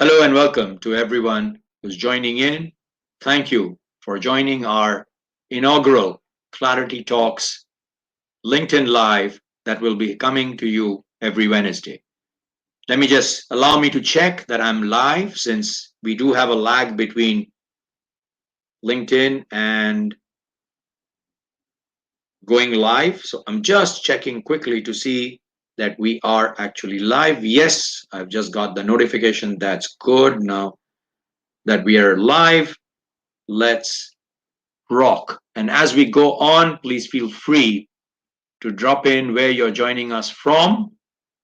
Hello and welcome to everyone who's joining in. Thank you for joining our inaugural Clarity Talks LinkedIn Live that will be coming to you every Wednesday. Let me just allow me to check that I'm live since we do have a lag between LinkedIn and going live. So I'm just checking quickly to see that we are actually live. Yes, I've just got the notification. That's good. Now that we are live, let's rock. And as we go on, please feel free to drop in where you're joining us from: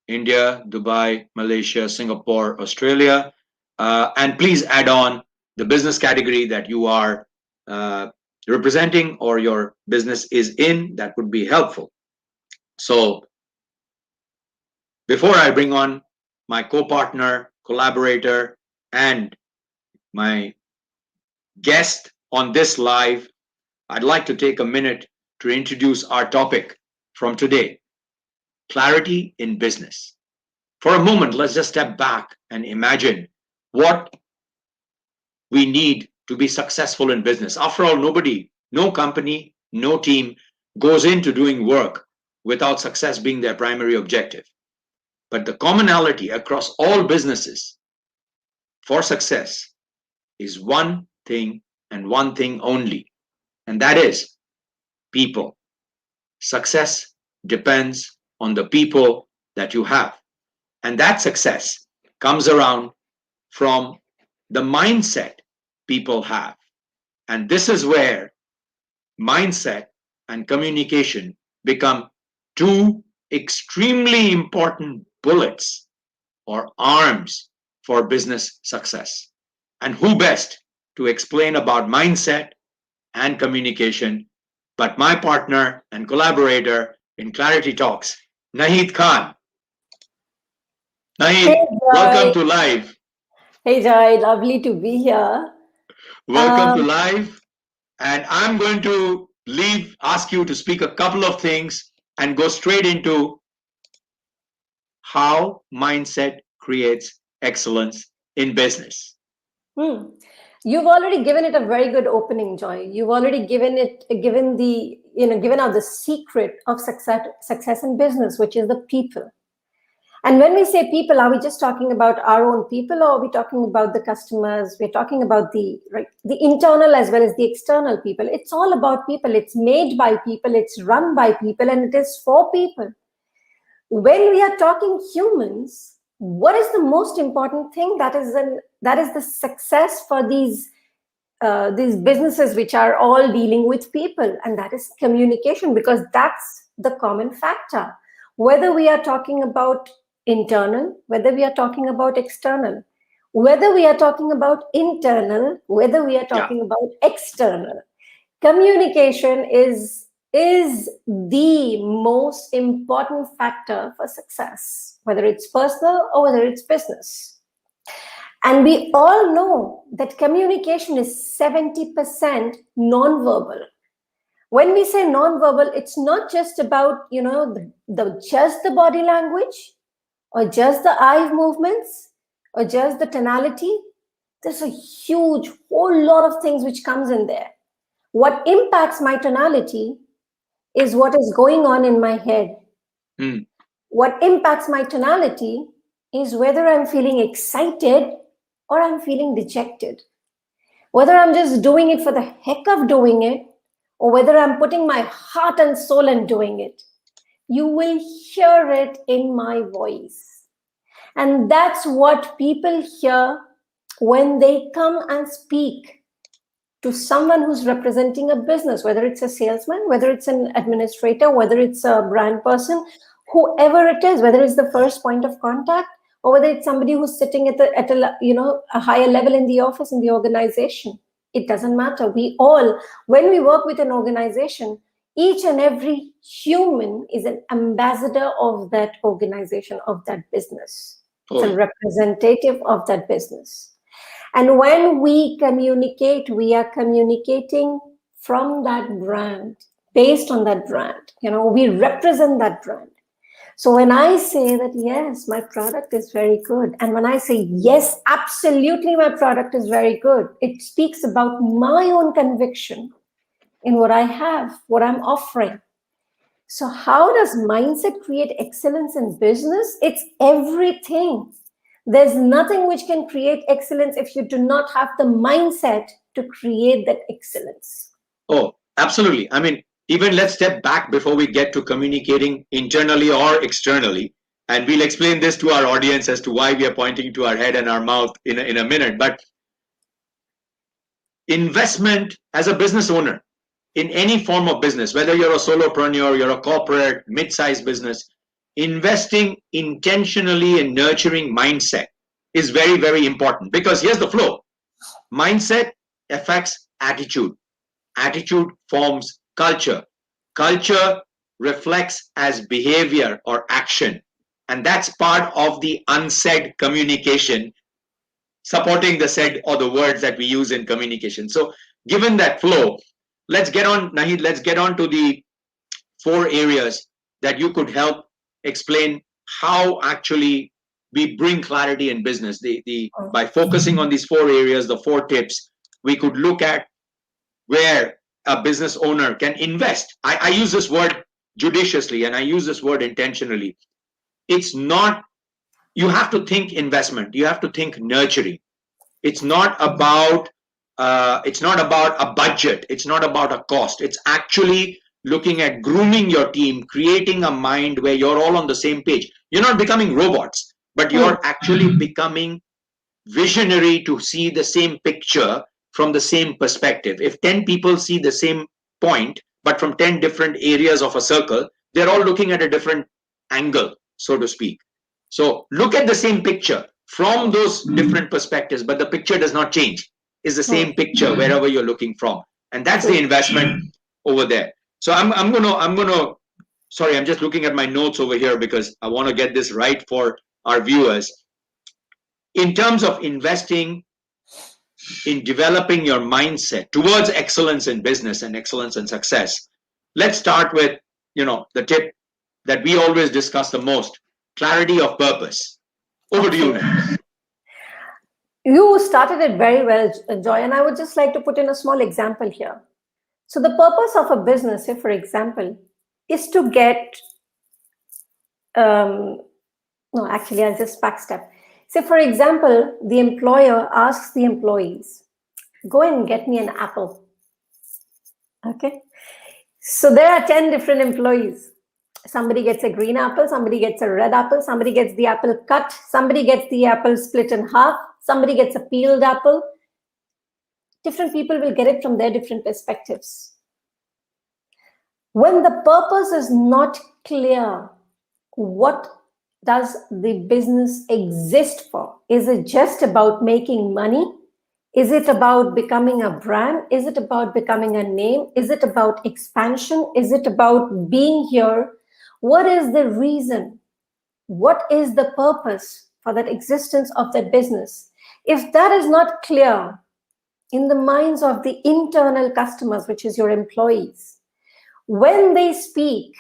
India, Dubai, Malaysia, Singapore, Australia. And please add on the business category that you are uh, representing or your business is in. That would be helpful. So before I bring on my co-partner, collaborator, and my guest on this live, I'd like to take a minute to introduce our topic from today: clarity in business. For a moment, let's just step back and imagine what we need to be successful in business. After all, nobody, no company, no team goes into doing work without success being their primary objective. But the commonality across all businesses for success is one thing and one thing only, and that is people. Success depends on the people that you have. And that success comes around from the mindset people have. And this is where mindset and communication become two extremely important bullets or arms for business success. And who best to explain about mindset and communication but my partner and collaborator in Clarity Talks, Nahid Khan. Hey Nahid, welcome Joy, to live. hey Joy, lovely to be here. Welcome to Um, live. And I'm going to ask you to speak a couple of things and go straight into how mindset creates excellence in business. hmm. You've already given it a very good opening, Joy. You've already given out the secret of success in business, which is the people. And when we say people, are we just talking about our own people, or are we talking about the customers? We're talking about the internal as well as the external people. It's all about people. It's made by people. It's run by people, and it is for people. When we are talking humans, what is the most important thing that is the success for these businesses which are all dealing with people, and that is communication, because that's the common factor. Whether we are talking about internal, whether we are talking about external, whether we are talking about internal, whether we are Yeah, talking about external, communication is the most important factor for success, whether it's personal or whether it's business. And we all know that communication is 70% nonverbal. When we say nonverbal, it's not just about the just the body language or just the eye movements or just the tonality. There's a huge whole lot of things which comes in there. What impacts my tonality is what is going on in my head. mm, What impacts my tonality is whether I'm feeling excited or I'm feeling dejected. Whether I'm just doing it for the heck of doing it or whether I'm putting my heart and soul in doing it. You will hear it in my voice. And that's what people hear when they come and speak to someone who's representing a business, whether it's a salesman, whether it's an administrator, whether it's a brand person, whoever it is, whether it's the first point of contact or whether it's somebody who's sitting at a higher level in the office in the organization. It doesn't matter. We all, when we work with an organization, each and every human is an ambassador of that organization, of that business. It's oh, a yeah. representative of that business. And when we communicate, we are communicating from that brand, based on that brand. We represent that brand. So when I say that, yes, my product is very good, and when I say, yes, absolutely, my product is very good, it speaks about my own conviction in what I have, what I'm offering. So, how does mindset create excellence in business? It's everything. There's nothing which can create excellence if you do not have the mindset to create that excellence. Oh, absolutely. I mean, even let's step back before we get to communicating internally or externally. And we'll explain this to our audience as to why we are pointing to our head and our mouth in a minute. But investment as a business owner in any form of business, whether you're a solopreneur, you're a corporate, mid-sized business, investing intentionally in nurturing mindset is very, very important, because here's the flow. Mindset affects attitude. Attitude forms culture. Culture reflects as behavior or action. And that's part of the unsaid communication, supporting the said or the words that we use in communication. So given that flow, let's get on, Nahid, let's get on to the 4 areas that you could help explain how actually we bring clarity in business. By focusing on these 4 areas, the 4 tips, we could look at where a business owner can invest. I use this word judiciously and I use this word intentionally. It's not, you have to think investment, you have to think nurturing. It's not about a budget, it's not about a cost. It's actually looking at grooming your team, creating a mind where you're all on the same page. You're not becoming robots, but you're actually becoming visionary to see the same picture from the same perspective. If 10 people see the same point, but from 10 different areas of a circle, they're all looking at a different angle, so to speak. So look at the same picture from those different perspectives, but the picture does not change. It's the same picture wherever you're looking from. And that's the investment over there. So I'm gonna sorry, I'm just looking at my notes over here because I want to get this right for our viewers. In terms of investing in developing your mindset towards excellence in business and excellence in success, let's start with, the tip that we always discuss the most: clarity of purpose. Over to you, Nahid. You started it very well, Joy, and I would just like to put in a small example here. So, the purpose of a business, say, for example, is to get, no, actually, I'll just backstep. Say, for example, the employer asks the employees, go and get me an apple. Okay. So, there are 10 different employees. Somebody gets a green apple, somebody gets a red apple, somebody gets the apple cut, somebody gets the apple split in half, somebody gets a peeled apple. Different people will get it from their different perspectives. When the purpose is not clear, what does the business exist for? Is it just about making money? Is it about becoming a brand? Is it about becoming a name? Is it about expansion? Is it about being here? What is the reason? What is the purpose for that existence of that business? If that is not clear in the minds of the internal customers, which is your employees, when they speak,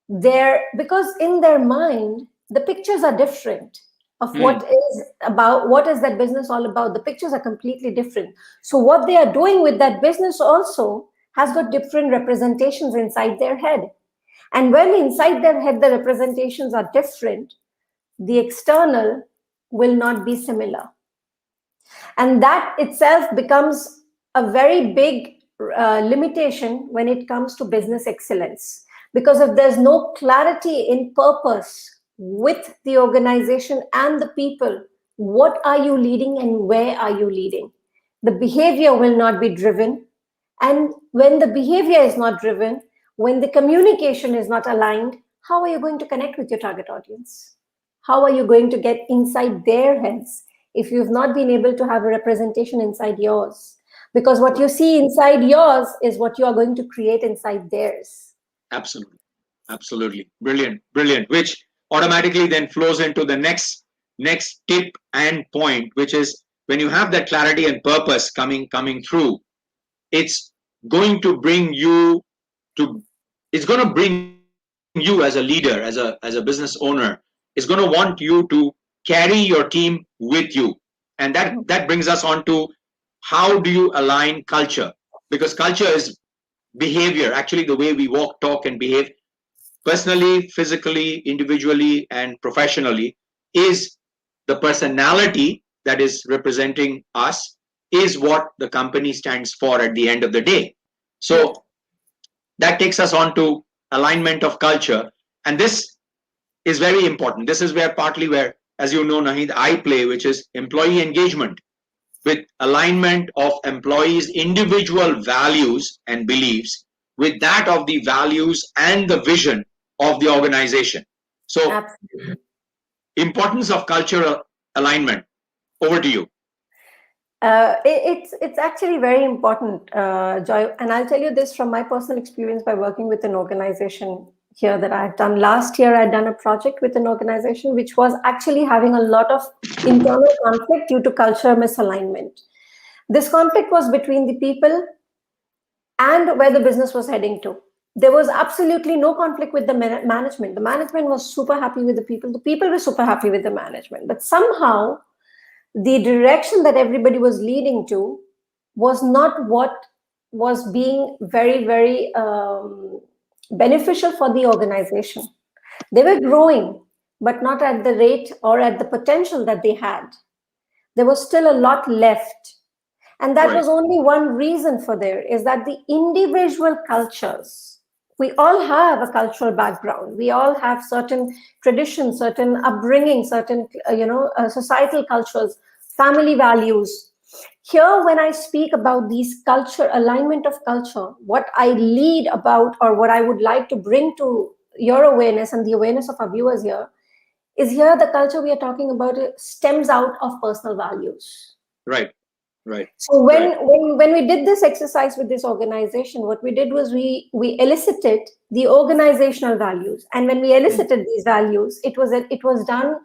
because in their mind, the pictures are different of what is that business all about. The pictures are completely different. So what they are doing with that business also has got different representations inside their head. And when inside their head, the representations are different, the external will not be similar. And that itself becomes a very big limitation when it comes to business excellence. Because if there's no clarity in purpose with the organization and the people, what are you leading and where are you leading? The behavior will not be driven. And when the behavior is not driven, when the communication is not aligned, how are you going to connect with your target audience? How are you going to get inside their heads if you've not been able to have a representation inside yours? Because what you see inside yours is what you are going to create inside theirs. Absolutely. Absolutely. Brilliant. Brilliant. Which automatically then flows into the next tip and point, which is when you have that clarity and purpose coming through, it's going to bring you to you as a leader, as a business owner, is going to want you to carry your team with you. And that brings us on to how do you align culture? Because culture is behavior, actually the way we walk, talk, and behave personally, physically, individually, and professionally, is the personality that is representing us, is what the company stands for at the end of the day. Yeah. So that takes us on to alignment of culture. And this is very important. This is where partly where, as you know, Nahid, I play, which is employee engagement, with alignment of employees' individual values and beliefs with that of the values and the vision of the organization. So, Absolutely. importance of cultural alignment. Over to you. It's actually very important, Joy, and I'll tell you this from my personal experience by working with an organization here that I've done. Last year, I'd done a project with an organization which was actually having a lot of internal conflict due to culture misalignment. This conflict was between the people and where the business was heading to. There was absolutely no conflict with the management. The management was super happy with the people. The people were super happy with the management. But somehow, the direction that everybody was leading to was not what was being very, very beneficial for the organization. They were growing, but not at the rate or at the potential that they had. There was still a lot left. And that Right. was only one reason for there, is that the individual cultures, we all have a cultural background, we all have certain traditions, certain upbringing, certain societal cultures, family values. Here, when I speak about these culture, alignment of culture, what I lead about, or what I would like to bring to your awareness and the awareness of our viewers here, is here the culture we are talking about, it stems out of personal values. Right. Right. So Right. when we did this exercise with this organization, what we did was we elicited the organizational values, and when we Mm. elicited these values, it was done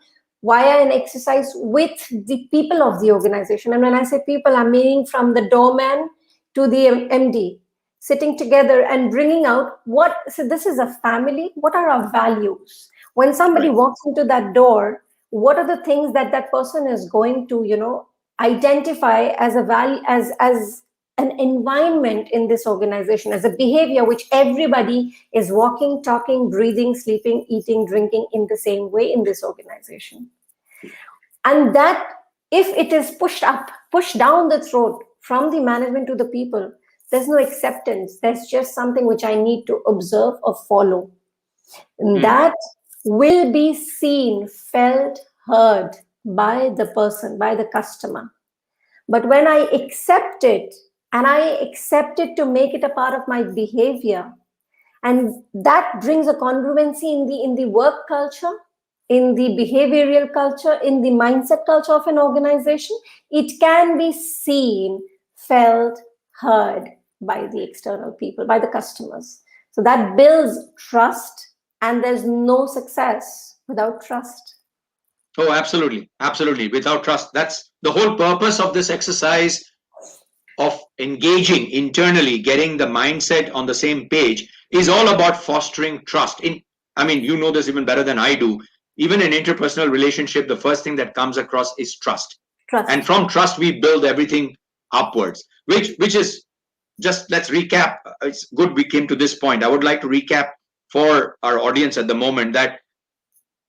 via an exercise with the people of the organization. And when I say people, I'm meaning from the doorman to the MD, sitting together and bringing out what. So this is a family. What are our values? When somebody Right. walks into that door, what are the things that that person is going to identify as a value, as an environment in this organization, as a behavior which everybody is walking, talking, breathing, sleeping, eating, drinking in the same way in this organization. And that, if it is pushed down the throat from the management to the people, there's no acceptance. There's just something which I need to observe or follow. And Mm. that will be seen, felt, heard by the person, by the customer. But when I accept it, and I accept it to make it a part of my behavior, and that brings a congruency in the work culture, in the behavioral culture, in the mindset culture of an organization, it can be seen, felt, heard by the external people, by the customers. So that builds trust, and there's no success without trust. Oh, absolutely. Absolutely. Without trust. That's the whole purpose of this exercise of engaging internally, getting the mindset on the same page, is all about fostering trust. I mean, you know this even better than I do. Even in interpersonal relationship, the first thing that comes across is trust. And Trust. from trust, we build everything upwards, which is, just let's recap. It's good we came to this point. I would like to recap for our audience at the moment that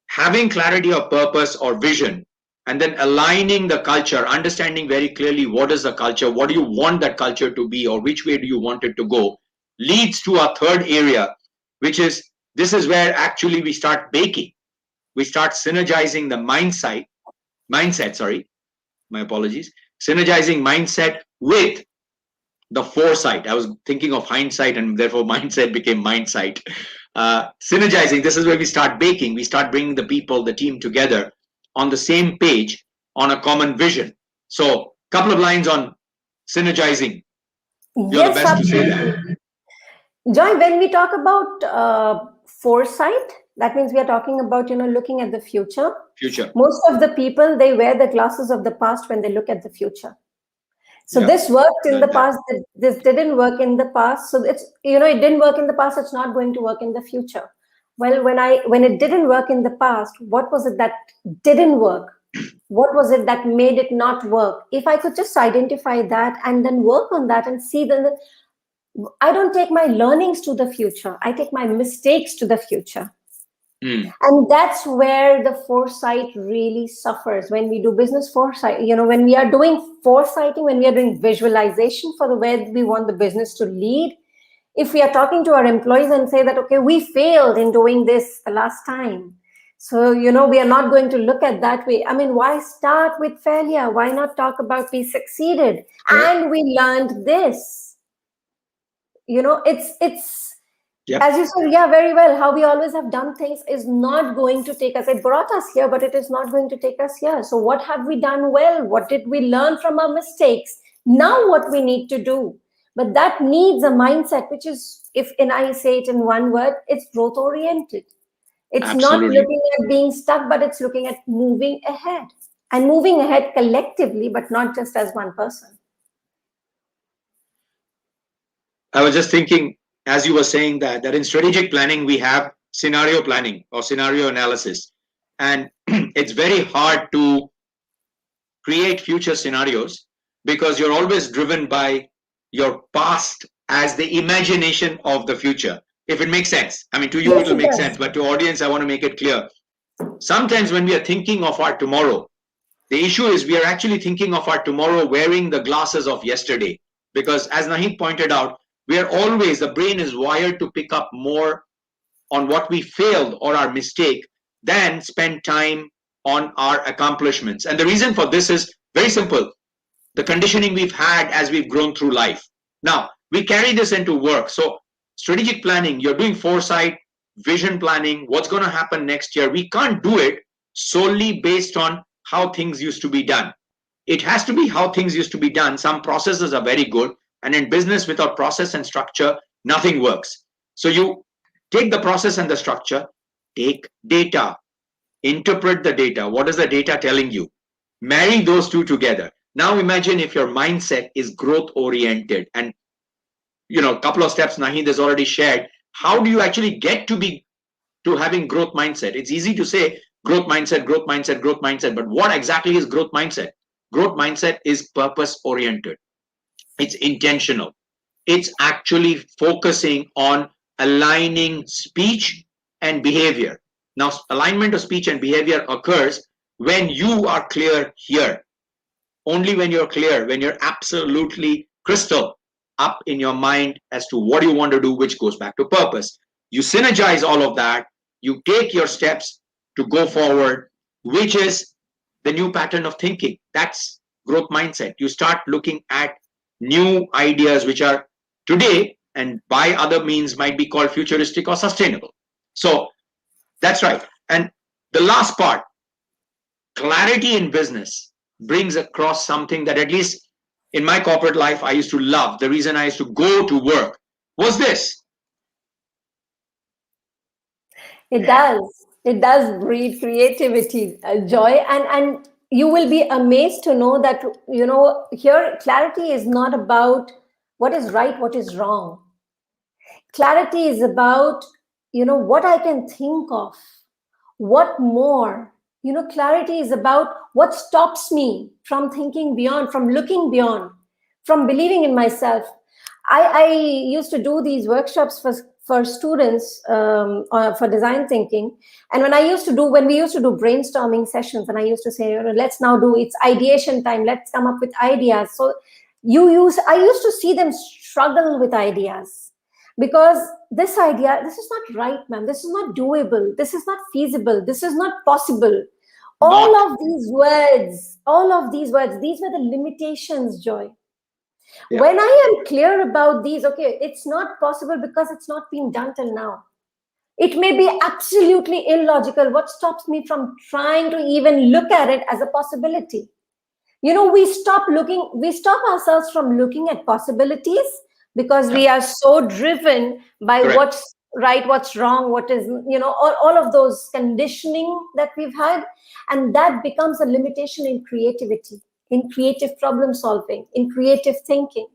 having clarity of purpose or vision, and then aligning the culture, understanding very clearly what is the culture, what do you want that culture to be, or which way do you want it to go, leads to our third area, which is, this is where actually we start baking. We start synergizing the mindset, sorry, my apologies, synergizing mindset with the foresight. I was thinking of hindsight, and therefore mindset became mindsight. Synergizing, this is where we start baking. We start bringing the people, the team together on the same page, on a common vision. So, couple of lines on synergizing. You're the Yes, best to say that. absolutely. Joy, when we talk about foresight, that means we are talking about looking at the future. Future. Most of the people, they wear the glasses of the past when they look at the future. So Yeah. this worked in the Like that. past. This didn't work in the past. So it didn't work in the past. It's not going to work in the future. Well, when it didn't work in the past, what was it that didn't work? What was it that made it not work? If I could just identify that and then work on that and see, then I don't take my learnings to the future. I take my mistakes to the future. Hmm. And that's where the foresight really suffers. When we do business foresight, when we are doing foresighting, when we are doing visualization for the way we want the business to lead, if we are talking to our employees and say that, okay, we failed in doing this the last time, so we are not going to look at that way. I mean, why start with failure? Why not talk about we succeeded Correct. and we learned this? It's Yep. as you said, yeah, very well, how we always have done things is not going to take us. It brought us here, but it is not going to take us here. So what have we done well? What did we learn from our mistakes? Now what we need to do? But that needs a mindset, which is, if and I say it in one word, it's growth oriented. It's not Absolutely. looking at being stuck, but it's looking at moving ahead, and moving ahead collectively, but not just as one person. I was just thinking, as you were saying that in strategic planning, we have scenario planning or scenario analysis. And it's very hard to create future scenarios because you're always driven by your past as the imagination of the future. If it makes sense. I mean, to you, Yes, it'll it make does. sense, but to audience, I want to make it clear. Sometimes when we are thinking of our tomorrow, the issue is we are actually thinking of our tomorrow wearing the glasses of yesterday. Because as Nahid pointed out, we are always, the brain is wired to pick up more on what we failed or our mistake than spend time on our accomplishments. And the reason for this is very simple. The conditioning we've had as we've grown through life. Now, we carry this into work. So strategic planning, you're doing foresight, vision planning, what's going to happen next year. We can't do it solely based on how things used to be done. It has to be how things used to be done. Some processes are very good. And in business, without process and structure, nothing works. So you take the process and the structure, take data, interpret the data. What is the data telling you? Marry those two together. Now imagine if your mindset is growth oriented, and a couple of steps Nahid has already shared. How do you actually get to having growth mindset? It's easy to say growth mindset, growth mindset, growth mindset, but what exactly is growth mindset? Growth mindset is purpose oriented. It's intentional. It's actually focusing on aligning speech and behavior. Now, alignment of speech and behavior occurs when you are clear here. Only when you're clear, when you're absolutely crystal up in your mind as to what you want to do, which goes back to purpose. You synergize all of that. You take your steps to go forward, which is the new pattern of thinking. That's growth mindset. You start looking at new ideas which are today and by other means might be called futuristic or sustainable. So that's right. And the last part, clarity in business, brings across something that at least in my corporate life I used to love. The reason I used to go to work was this. It does. It does breed creativity, joy, and you will be amazed to know that here clarity is not about what is right, what is wrong. Clarity is about what I can think of, what more. Clarity is about what stops me from thinking beyond, from looking beyond, from believing in myself. I used to do these workshops for students for design thinking. And when we used to do brainstorming sessions, and I used to say, let's now do, it's ideation time, let's come up with ideas. So I used to see them struggle with ideas, because this idea, this is not right, ma'am, this is not doable, this is not feasible, this is not possible. all Not. of these words all of these words, these were the limitations, Joy. Yeah. When I am clear about these, okay, it's not possible because it's not been done till now. It may be absolutely illogical. What stops me from trying to even look at it as a possibility? We stop ourselves from looking at possibilities because Yeah. we are so driven by Correct. what's right, what's wrong, what is, all of those conditioning that we've had. And that becomes a limitation in creativity, in creative problem solving, in creative thinking.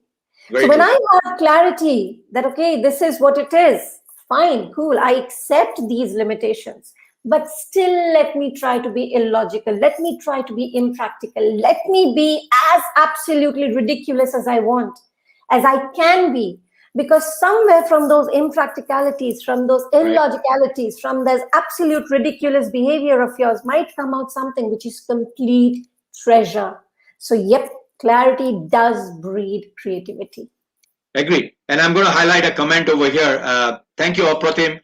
So Very when true. I have clarity that, okay, this is what it is, Fine, cool, I accept these limitations. But still, let me try to be illogical. Let me try to be impractical. Let me be as absolutely ridiculous as I want, as I can be. Because somewhere from those impracticalities, from those Right. illogicalities, from this absolute ridiculous behavior of yours might come out something which is complete treasure. So, yep, clarity does breed creativity. Agreed. And I'm going to highlight a comment over here. Thank you, Apratim.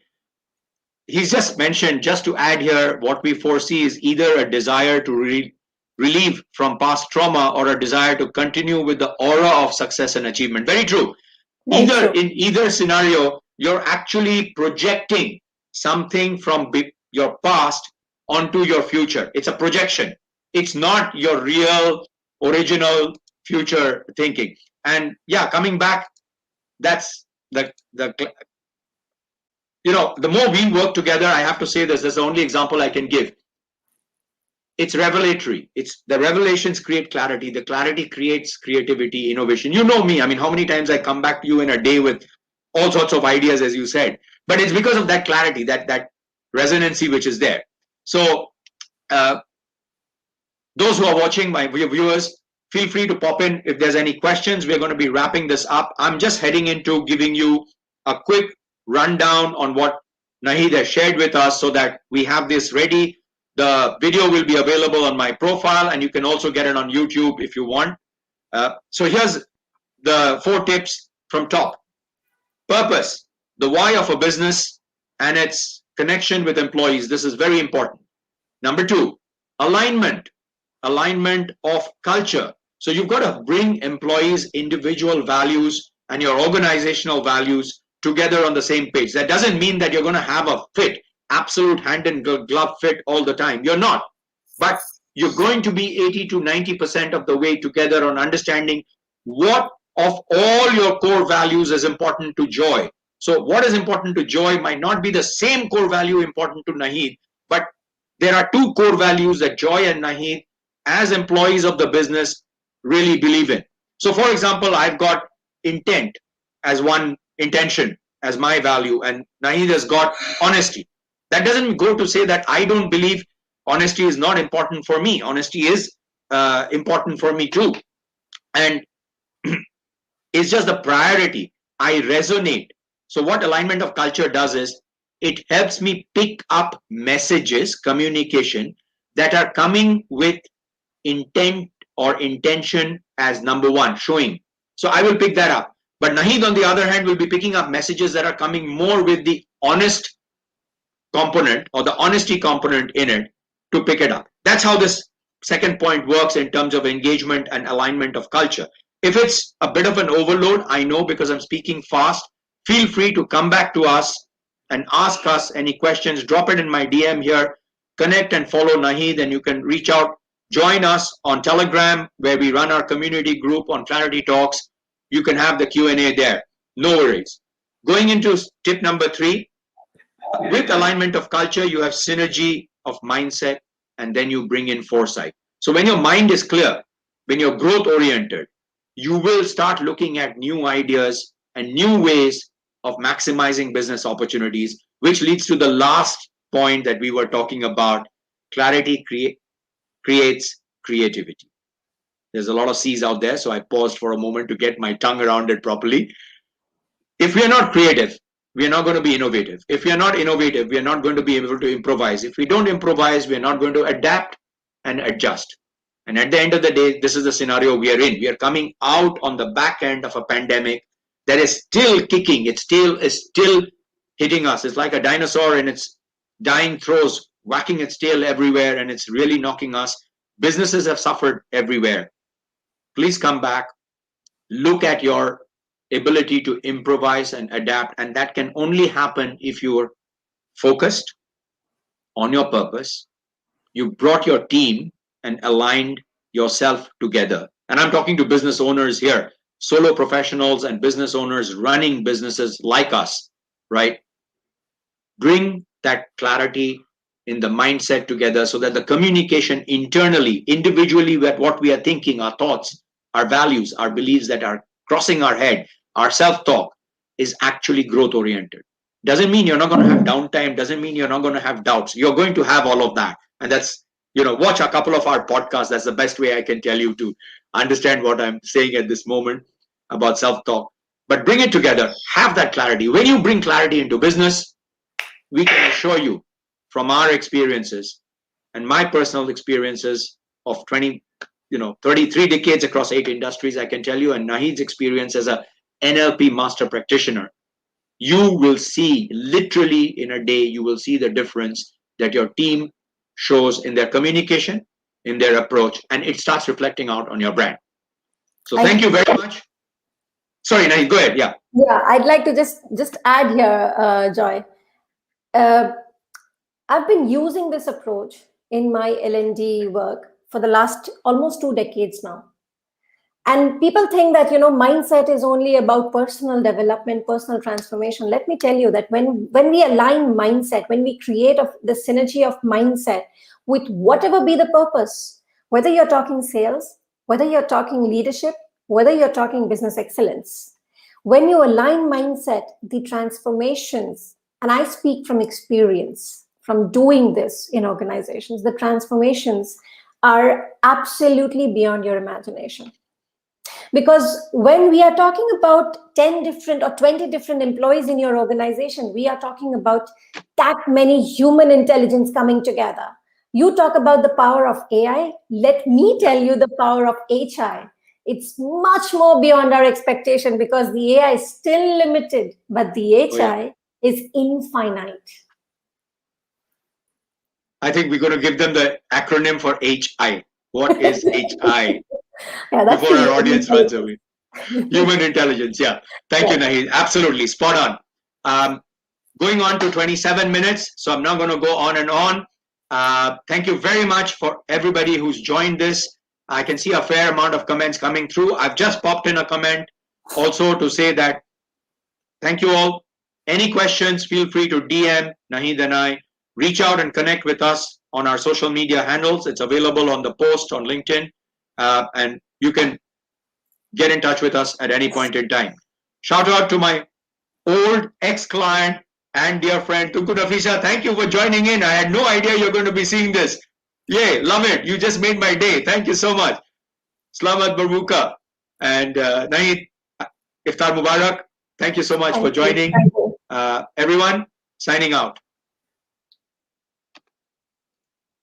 He's just mentioned, just to add here, what we foresee is either a desire to relieve from past trauma or a desire to continue with the aura of success and achievement. Very true. Very true. In either scenario, you're actually projecting something from your past onto your future. It's a projection. It's not your real, original future thinking. And yeah, coming back, that's the the more we work together, I have to say this, that's the only example I can give. It's revelatory. It's the revelations create clarity. The clarity creates creativity, innovation. You know me. I mean, how many times I come back to you in a day with all sorts of ideas, as you said. But it's because of that clarity, that resonancy which is there. So those who are watching, my viewers, feel free to pop in if there's any questions. We're going to be wrapping this up. I'm just heading into giving you a quick rundown on what Nahid has shared with us so that we have this ready. The video will be available on my profile, and you can also get it on YouTube if you want. So here's the 4 tips from top. Purpose, the why of a business and its connection with employees. This is very important. Number 2, alignment of culture. So you've got to bring employees' individual values and your organizational values together on the same page. That doesn't mean that you're going to have a fit, absolute hand and glove fit all the time. You're not. But you're going to be 80 to 90% of the way together on understanding what of all your core values is important to Joy. So what is important to Joy might not be the same core value important to Nahid, but there are 2 core values that Joy and Nahid as employees of the business really believe in. So for example, I've got intent as one intention as my value, and Nahid has got honesty. That doesn't go to say that I don't believe honesty is not important for me. Honesty is important for me too. And it's just the priority. I resonate. So what alignment of culture does is it helps me pick up messages, communication that are coming with intent or intention as number 1, showing. So I will pick that up. But Nahid, on the other hand, will be picking up messages that are coming more with the honest component or the honesty component in it to pick it up. That's how this second point works in terms of engagement and alignment of culture. If it's a bit of an overload, I know because I'm speaking fast, feel free to come back to us and ask us any questions. Drop it in my DM here. Connect and follow Nahid, and you can reach out. Join us on Telegram, where we run our community group on Clarity Talks. You can have the Q&A there. No worries. Going into tip number 3, with alignment of culture, you have synergy of mindset, and then you bring in foresight. So when your mind is clear, when you're growth oriented, you will start looking at new ideas and new ways of maximizing business opportunities, which leads to the last point that we were talking about. Clarity creates creativity. There's a lot of C's out there, so I paused for a moment to get my tongue around it properly. If we are not creative, we are not going to be innovative. If we are not innovative, we are not going to be able to improvise. If we don't improvise, we are not going to adapt and adjust. And at the end of the day, this is the scenario we are in. We are coming out on the back end of a pandemic that is still kicking. It is still hitting us. It's like a dinosaur in its dying throes, whacking its tail everywhere, and it's really knocking us. Businesses have suffered everywhere. Please come back. Look at your ability to improvise and adapt, and that can only happen if you're focused on your purpose. You brought your team and aligned yourself together. And I'm talking to business owners here, solo professionals and business owners running businesses like us, right? Bring that clarity in the mindset together so that the communication internally, individually, with what we are thinking, our thoughts, our values, our beliefs that are crossing our head, our self-talk is actually growth oriented. Doesn't mean you're not going to have downtime, doesn't mean you're not going to have doubts. You're going to have all of that. And that's, watch a couple of our podcasts. That's the best way I can tell you to understand what I'm saying at this moment about self-talk. But bring it together, have that clarity. When you bring clarity into business, we can assure you from our experiences and my personal experiences of 33 decades across 8 industries, I can tell you, and Nahid's experience as a NLP master practitioner, you will see literally in a day, you will see the difference that your team shows in their communication, in their approach, and it starts reflecting out on your brand. So thank you very much. Sorry, Nahid, go ahead. Yeah. Yeah, I'd like to just add here, Joy. I've been using this approach in my L&D work for the last almost 2 decades now. And people think that, mindset is only about personal development, personal transformation. Let me tell you that when we align mindset, when we create the synergy of mindset with whatever be the purpose, whether you're talking sales, whether you're talking leadership, whether you're talking business excellence, when you align mindset, the transformations, and I speak from experience, from doing this in organizations, the transformations are absolutely beyond your imagination. Because when we are talking about 10 different or 20 different employees in your organization, we are talking about that many human intelligence coming together. You talk about the power of AI. Let me tell you the power of HI. It's much more beyond our expectation because the AI is still limited, but the HI is infinite. I think we're going to give them the acronym for HI. What is HI? Before our audience runs away. Human intelligence, yeah. Thank you, Nahid. Absolutely, spot on. Going on to 27 minutes, so I'm not going to go on and on. Thank you very much for everybody who's joined this. I can see a fair amount of comments coming through. I've just popped in a comment also to say that thank you all. Any questions, feel free to DM Nahid and I. Reach out and connect with us on our social media handles. It's available on the post on LinkedIn. And you can get in touch with us at any point in time. Shout out to my old ex-client and dear friend Tunku Nafisa. Thank you for joining in. I had no idea you're going to be seeing this. Yay, love it. You just made my day. Thank you so much. Slamat Barbuka and Nahid, Iftar Mubarak. Thank you so much for joining. Everyone, signing out.